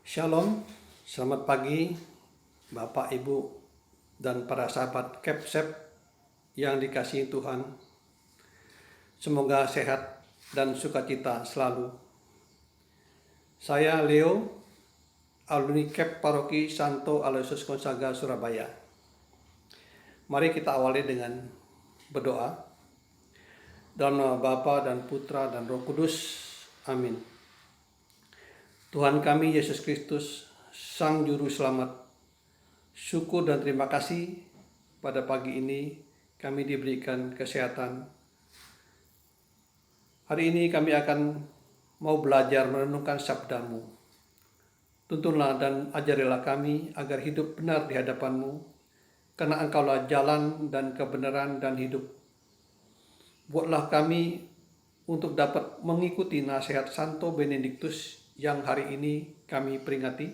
Shalom, selamat pagi Bapak, Ibu, dan para sahabat Kepsep yang dikasihi Tuhan. Semoga sehat dan sukacita selalu. Saya Leo, alumni Kep Paroki Santo Aloysius Gonzaga, Surabaya. Mari kita awali dengan berdoa. Dalam nama Bapa dan Putra dan Roh Kudus. Amin. Tuhan kami Yesus Kristus, Sang Juru Selamat, syukur dan terima kasih pada pagi ini kami diberikan kesehatan. Hari ini kami akan mau belajar merenungkan sabda-Mu. Tuntunlah dan ajarilah kami agar hidup benar di hadapan-Mu, karena Engkaulah jalan dan kebenaran dan hidup. Buatlah kami untuk dapat mengikuti nasihat Santo Benediktus yang hari ini kami peringati,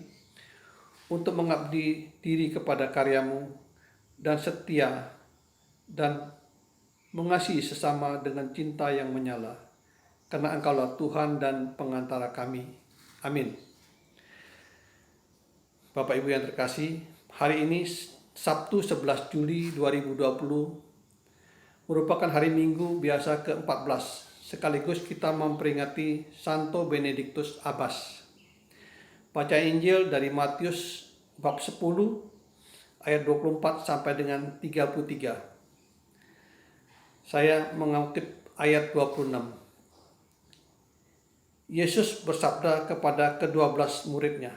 untuk mengabdi diri kepada karya-Mu dan setia dan mengasihi sesama dengan cinta yang menyala, karena Engkaulah Tuhan dan pengantara kami. Amin. Bapak Ibu yang terkasih, hari ini Sabtu 11 Juli 2020 merupakan hari Minggu biasa ke-14, sekaligus kita memperingati Santo Benediktus Abbas. Baca Injil dari Matius bab 10 ayat 24 sampai dengan 33. Saya mengutip ayat 26. Yesus bersabda kepada ke-12 muridnya,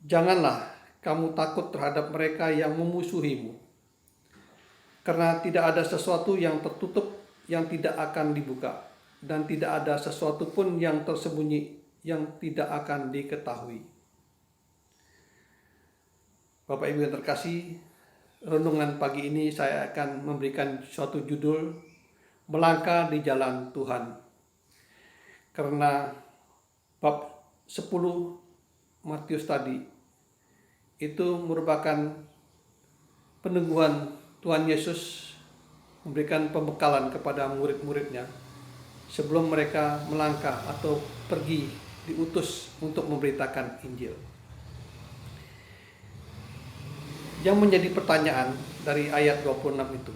"Janganlah kamu takut terhadap mereka yang memusuhimu, karena tidak ada sesuatu yang tertutup yang tidak akan dibuka, dan tidak ada sesuatu pun yang tersembunyi yang tidak akan diketahui." Bapak Ibu yang terkasih, renungan pagi ini saya akan memberikan suatu judul, Melangkah di Jalan Tuhan. Karena bab 10 Matius tadi itu merupakan peneguhan Tuhan Yesus memberikan pembekalan kepada murid-muridnya sebelum mereka melangkah atau pergi diutus untuk memberitakan Injil. Yang menjadi pertanyaan dari ayat 26 itu,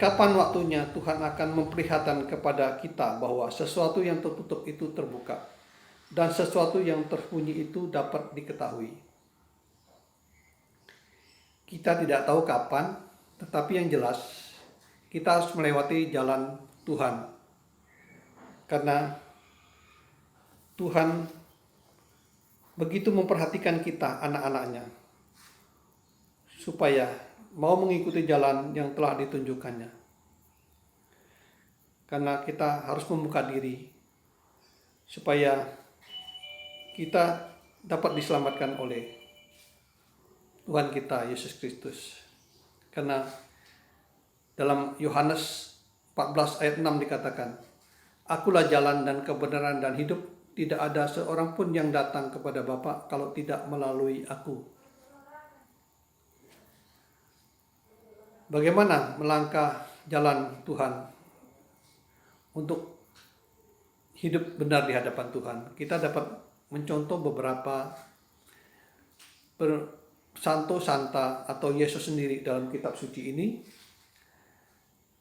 kapan waktunya Tuhan akan memperlihatkan kepada kita bahwa sesuatu yang tertutup itu terbuka dan sesuatu yang tersembunyi itu dapat diketahui? Kita tidak tahu kapan, tetapi yang jelas kita harus melewati jalan Tuhan, karena Tuhan begitu memperhatikan kita, anak-anaknya, supaya mau mengikuti jalan yang telah ditunjukkannya. Karena kita harus membuka diri supaya kita dapat diselamatkan oleh Tuhan kita Yesus Kristus. Karena dalam Yohanes 14 ayat 6 dikatakan, "Akulah jalan dan kebenaran dan hidup, tidak ada seorang pun yang datang kepada Bapa kalau tidak melalui aku." Bagaimana melangkah jalan Tuhan untuk hidup benar di hadapan Tuhan? Kita dapat mencontoh beberapa santo santa atau Yesus sendiri dalam kitab suci ini,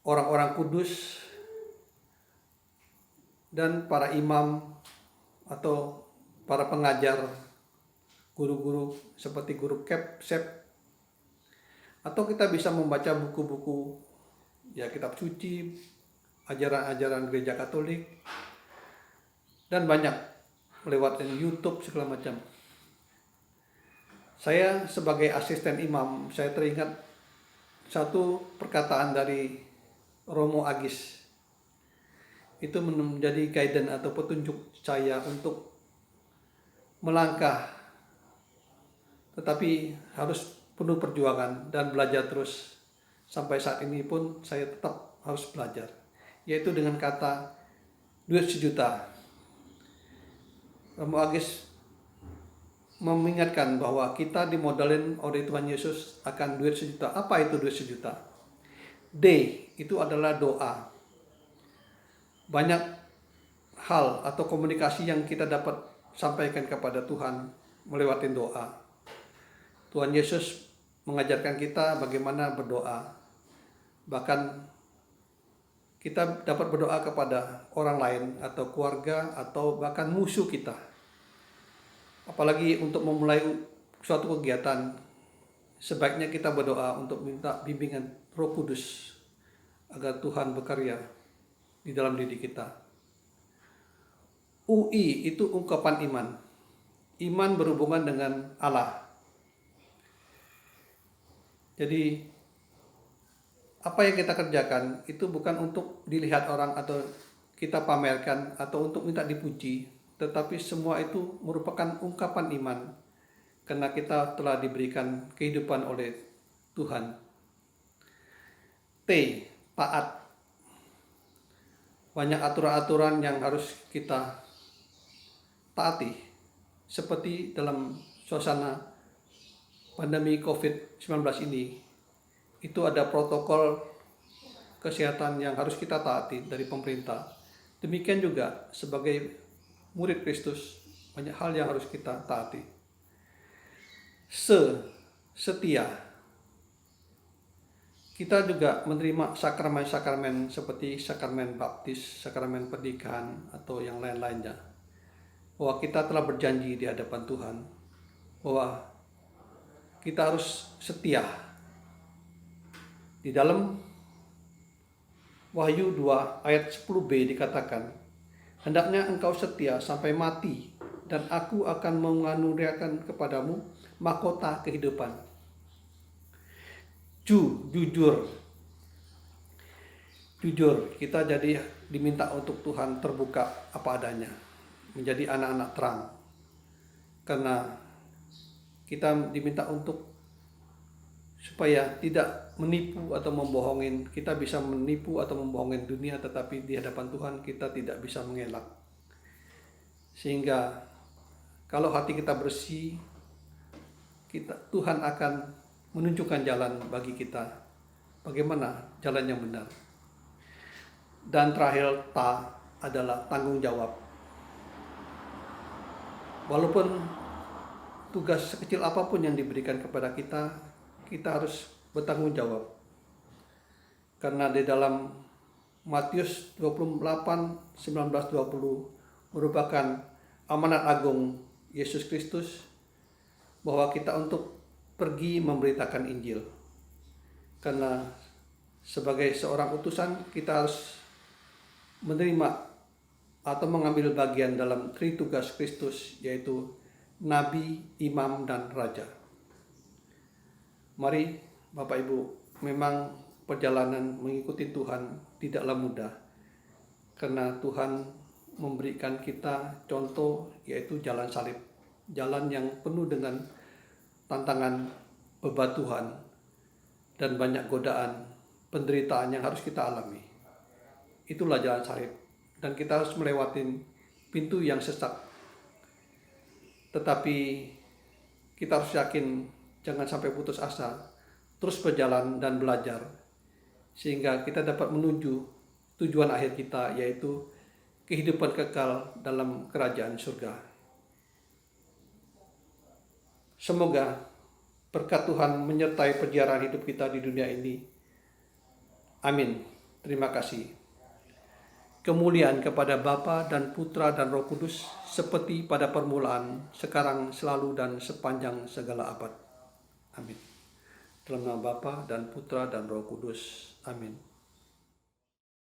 orang-orang kudus dan para imam atau para pengajar, guru-guru seperti guru Kepsep, atau kita bisa membaca buku-buku ya kitab suci, ajaran-ajaran gereja Katolik, dan banyak lewat YouTube segala macam. Saya sebagai asisten imam, saya teringat satu perkataan dari Romo Agis. Itu menjadi guidance atau petunjuk saya untuk melangkah, tetapi harus penuh perjuangan dan belajar terus. Sampai saat ini pun saya tetap harus belajar, yaitu dengan kata duit sejuta. Romo Agis mengingatkan bahwa kita dimodalin oleh Tuhan Yesus akan duit sejuta. Apa itu duit sejuta? D itu adalah doa. Banyak hal atau komunikasi yang kita dapat sampaikan kepada Tuhan melewati doa. Tuhan Yesus mengajarkan kita bagaimana berdoa. Bahkan kita dapat berdoa kepada orang lain atau keluarga atau bahkan musuh kita. Apalagi untuk memulai suatu kegiatan, sebaiknya kita berdoa untuk minta bimbingan Roh Kudus agar Tuhan berkarya di dalam diri kita. UI itu ungkapan iman. Iman berhubungan dengan Allah. Jadi apa yang kita kerjakan itu bukan untuk dilihat orang atau kita pamerkan atau untuk minta dipuji, tetapi semua itu merupakan ungkapan iman karena kita telah diberikan kehidupan oleh Tuhan. T, taat. Banyak aturan-aturan yang harus kita taati, seperti dalam suasana pandemi COVID-19 ini. Itu ada protokol kesehatan yang harus kita taati dari pemerintah. Demikian juga sebagai murid Kristus, banyak hal yang harus kita taati. Setia. Kita juga menerima sakramen-sakramen seperti sakramen baptis, sakramen pernikahan, atau yang lain-lainnya. Bahwa kita telah berjanji di hadapan Tuhan bahwa kita harus setia. Di dalam Wahyu 2 ayat 10b dikatakan, hendaknya engkau setia sampai mati, dan aku akan menganugerakan kepadamu mahkota kehidupan. Jujur. Kita jadi diminta untuk Tuhan terbuka apa adanya, menjadi anak-anak terang. Karena kita diminta untuk supaya tidak menipu atau membohongin. Kita bisa menipu atau membohongin dunia, tetapi di hadapan Tuhan kita tidak bisa mengelak. Sehingga kalau hati kita bersih, Tuhan akan menunjukkan jalan bagi kita, bagaimana jalan yang benar. Dan terakhir, adalah tanggung jawab. Walaupun tugas sekecil apapun yang diberikan kepada kita harus bertanggung jawab. Karena di dalam Matius 28:19-20 merupakan amanat agung Yesus Kristus bahwa kita untuk pergi memberitakan Injil. Karena sebagai seorang utusan kita harus menerima atau mengambil bagian dalam tritugas Kristus, yaitu Nabi, Imam, dan Raja. Mari Bapak Ibu, memang perjalanan mengikuti Tuhan tidaklah mudah. Karena Tuhan memberikan kita contoh, yaitu jalan salib. Jalan yang penuh dengan tantangan, bebatuan, dan banyak godaan, penderitaan yang harus kita alami. Itulah jalan salib. Dan kita harus melewati pintu yang sesak. Tetapi kita harus yakin, jangan sampai putus asa, terus berjalan dan belajar, sehingga kita dapat menuju tujuan akhir kita, yaitu kehidupan kekal dalam kerajaan surga. Semoga berkat Tuhan menyertai perjalanan hidup kita di dunia ini. Amin. Terima kasih. Kemuliaan kepada Bapa dan Putra dan Roh Kudus, seperti pada permulaan, sekarang, selalu, dan sepanjang segala abad. Amin. Dalam nama Bapa dan Putra dan Roh Kudus. Amin.